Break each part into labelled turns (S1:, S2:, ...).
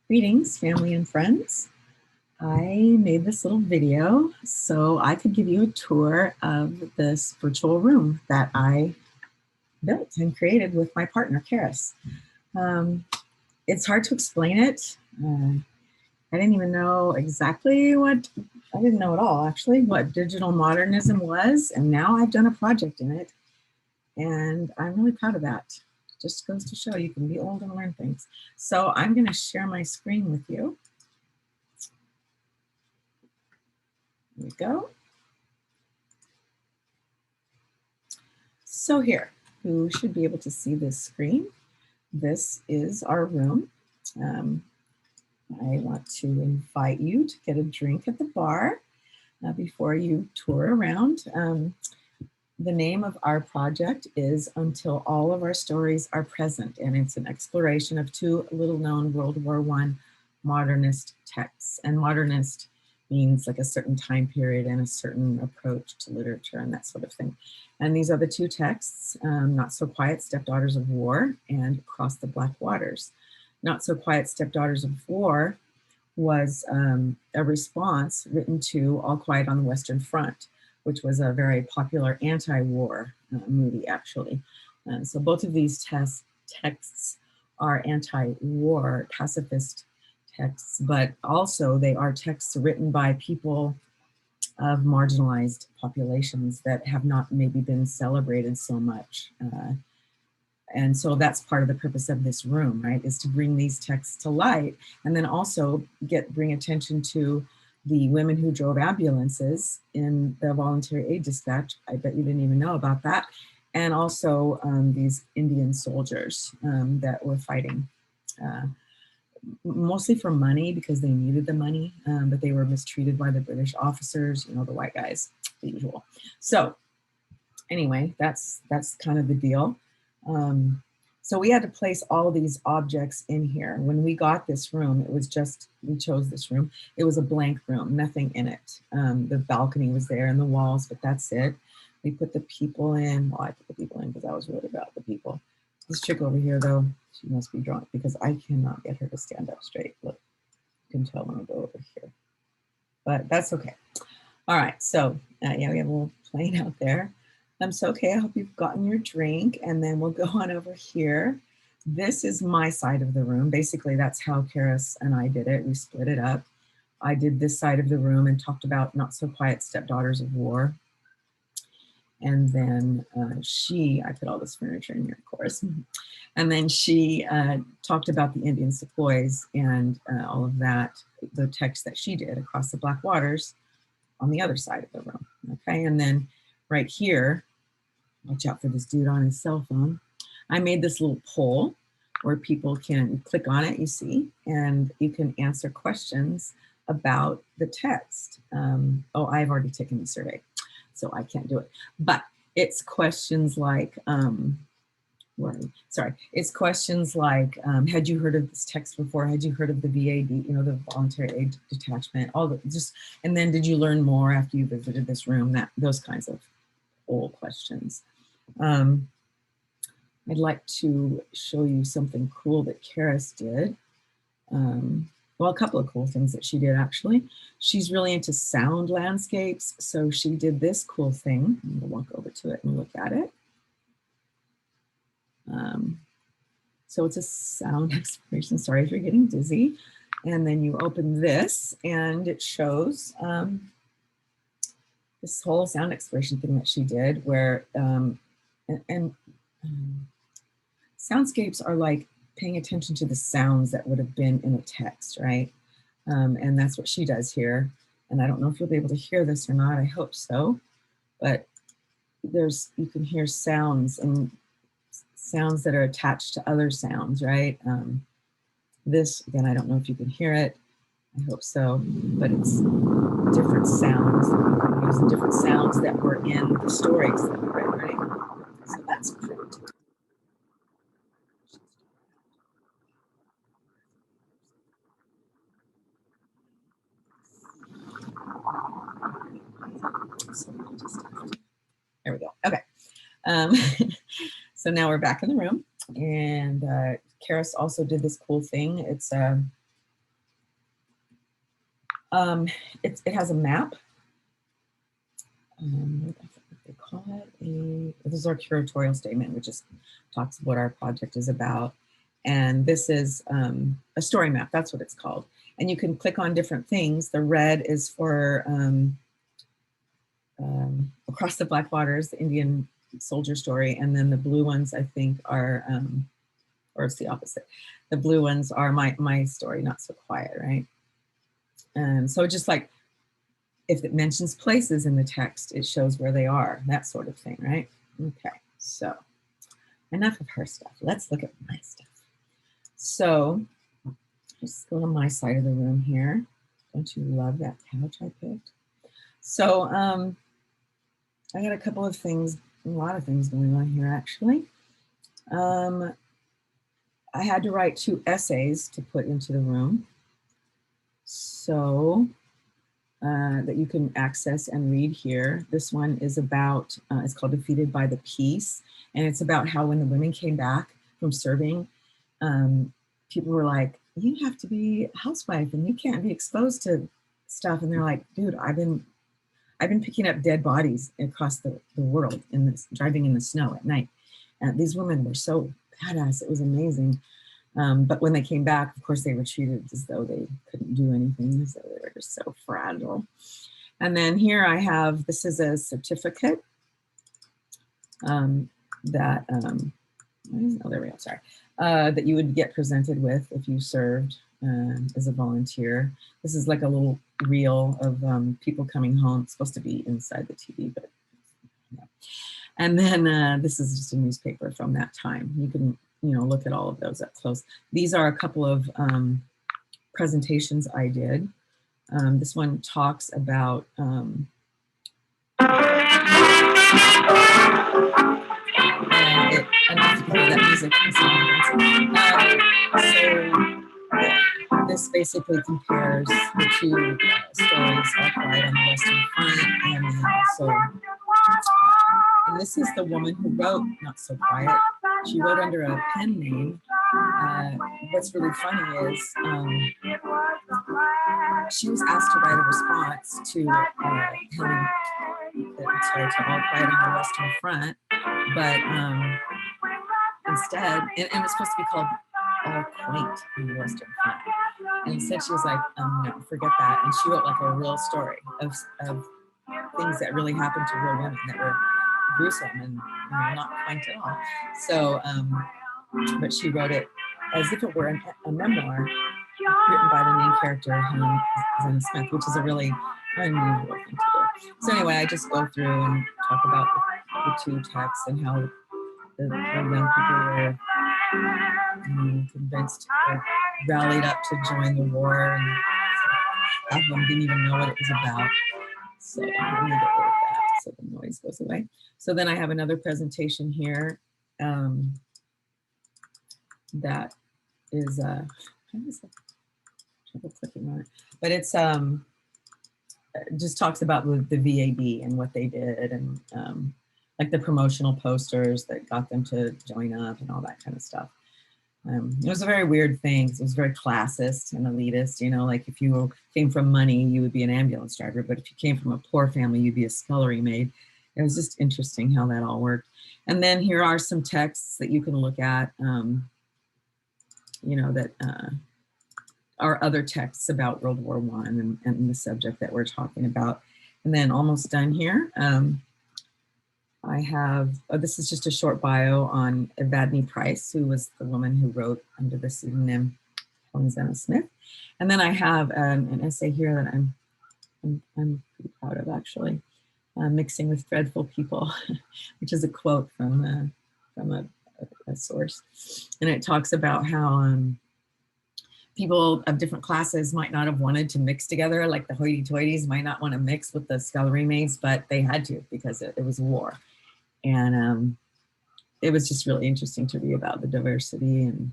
S1: Greetings, family and friends. I made this little video so I could give you a tour of this virtual room that I built and created with my partner, Charis. It's hard to explain it. I didn't even know exactly I didn't know at all, actually, what digital modernism was, and now I've done a project in it, and I'm really proud of that. Just goes to show you can be old and learn things. So I'm going to share my screen with you. There we go. So here, you should be able to see this screen. This is our room. I want to invite you to get a drink at the bar before you tour around. The name of our project is Until All of Our Stories Are Present, and it's an exploration of two little-known World War I modernist texts. And modernist means like a certain time period and a certain approach to literature and that sort of thing. And these are the two texts, Not So Quiet, Stepdaughters of War, and Across the Black Waters. Not So Quiet, Stepdaughters of War was a response written to All Quiet on the Western Front, which was a very popular anti-war movie, actually. So both of these texts are anti-war pacifist texts, but also they are texts written by people of marginalized populations that have not maybe been celebrated so much. And so that's part of the purpose of this room, right, is to bring these texts to light, and then also bring attention to the women who drove ambulances in the voluntary aid dispatch. I bet you didn't even know about that. And also these Indian soldiers that were fighting, mostly for money because they needed the money, but they were mistreated by the British officers, you know, the white guys, the usual. So anyway, that's kind of the deal. So we had to place all these objects in here. When we got this room, it was just, we chose this room. It was a blank room, nothing in it. The balcony was there and the walls, but that's it. We put the people in. Well, I put the people in because I was worried about the people. This chick over here, though, she must be drunk because I cannot get her to stand up straight. Look, you can tell when I go over here, but that's okay. All right, so yeah, we have a little plane out there. So, okay, I hope you've gotten your drink, and then we'll go on over here. This is my side of the room. Basically, that's how Charis and I did it. We split it up. I did this side of the room and talked about Not So Quiet, Stepdaughters of War. And then I put all this furniture in here, of course. And then she talked about the Indian sepoys and all of that, the text that she did, Across the Black Waters, on the other side of the room, okay? And then right here, watch out for this dude on his cell phone. I made this little poll where people can click on it, you see, and you can answer questions about the text. Oh, I've already taken the survey, so I can't do it. But it's questions like, it's questions like, had you heard of this text before? Had you heard of the VAD, you know, the voluntary aid detachment, all the and then did you learn more after you visited this room? Those kinds of old questions. I'd like to show you something cool that Charis did. Well, a couple of cool things that she did, actually. She's really into sound landscapes, so she did this cool thing. I'm gonna walk over to it and look at it. So it's a sound exploration. Sorry if you're getting dizzy. And then you open this and it shows this whole sound exploration thing that she did where, soundscapes are like paying attention to the sounds that would have been in a text, right? And that's what she does here. And I don't know if you'll be able to hear this or not, I hope so, but you can hear sounds and sounds that are attached to other sounds, right? This, again, I don't know if you can hear it, I hope so, but it's different sounds. There's the different sounds that were in the stories that we read, right? So that's pretty. There we go. Okay. So now we're back in the room, and Charis also did this cool thing. It's It has a map. What they call it? This is our curatorial statement, which just talks what our project is about. And this is a story map. That's what it's called. And you can click on different things. The red is for Across the Black Waters, the Indian soldier story. And then the blue ones, I think, are, or it's the opposite. The blue ones are my story, Not So Quiet, right? And so just like, if it mentions places in the text, it shows where they are, that sort of thing, right? Okay, so enough of her stuff. Let's look at my stuff. So just go to my side of the room here. Don't you love that couch I picked? So I got a couple of things, a lot of things going on here actually. I had to write 2 essays to put into the room. So that you can access and read here. This one is about, it's called Defeated by the Peace. And it's about how when the women came back from serving, people were like, you have to be a housewife and you can't be exposed to stuff. And they're like, dude, I've been picking up dead bodies across the world in this, driving in the snow at night. And these women were so badass. It was amazing. But when they came back, of course, they were treated as though they couldn't do anything. So they were just so fragile. And then here I have, this is a certificate that, oh, there we go, sorry, that you would get presented with if you served as a volunteer. This is like a little reel of people coming home. It's supposed to be inside the TV, but yeah. And then this is just a newspaper from that time. You can, you know, look at all of those up close. These are a couple of presentations I did. This one talks about and enough to hear that music. So this basically compares the 2 stories, All Quiet on the Western Front, and then also, and this is the woman who wrote Not So Quiet. She wrote under a pen name. What's really funny is she was asked to write a response to Helen, sorry, to All Quiet on the Western Front, but instead, and it was supposed to be called All Quaint on the Western Front. And instead she was like, no, forget that. And she wrote like a real story of things that really happened to real women that were gruesome and, you know, not quaint at all. So, but she wrote it as if it were a memoir written by the main character, Helen, Zenna Smith, which is a really unusual thing to do. So anyway, I just go through and talk about the 2 texts and how the young people were convinced or rallied up to join the war, and half of them didn't even know what it was about. So I'm gonna get rid of that so the noise goes away. So then I have another presentation here that is trouble clicking on it, but it's just talks about the VAB and what they did, and like the promotional posters that got them to join up and all that kind of stuff. It was a very weird thing. It was very classist and elitist, you know, like if you came from money, you would be an ambulance driver, but if you came from a poor family, you'd be a scullery maid. It was just interesting how that all worked. And then here are some texts that you can look at, you know, that are other texts about World War I and the subject that we're talking about. And then almost done here. I have, this is just a short bio on Evadne Price, who was the woman who wrote under the pseudonym Helen Zenna Smith. And then I have an essay here that I'm pretty proud of, actually, Mixing with Dreadful People, which is a quote from a source. And it talks about how people of different classes might not have wanted to mix together, like the hoity-toities might not want to mix with the scullery maids, but they had to because it was war. And it was just really interesting to read about the diversity and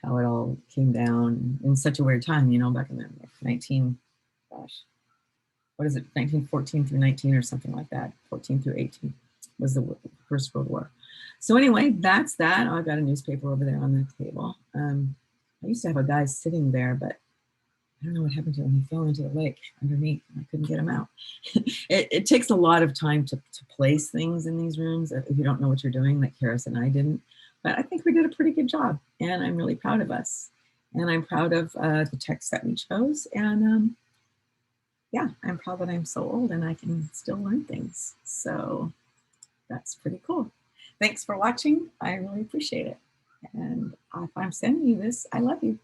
S1: how it all came down in such a weird time, you know, back in the 1914 through 19 or something like that. 14 through 18 was the First World War. So anyway, that's that. Oh, I've got a newspaper over there on the table. I used to have a guy sitting there, but I don't know what happened to him. He fell into the lake underneath and I couldn't get him out. It takes a lot of time to place things in these rooms if you don't know what you're doing, like Charis and I didn't. But I think we did a pretty good job, and I'm really proud of us. And I'm proud of the text that we chose. And yeah, I'm proud that I'm so old and I can still learn things. So that's pretty cool. Thanks for watching. I really appreciate it. And if I'm sending you this, I love you.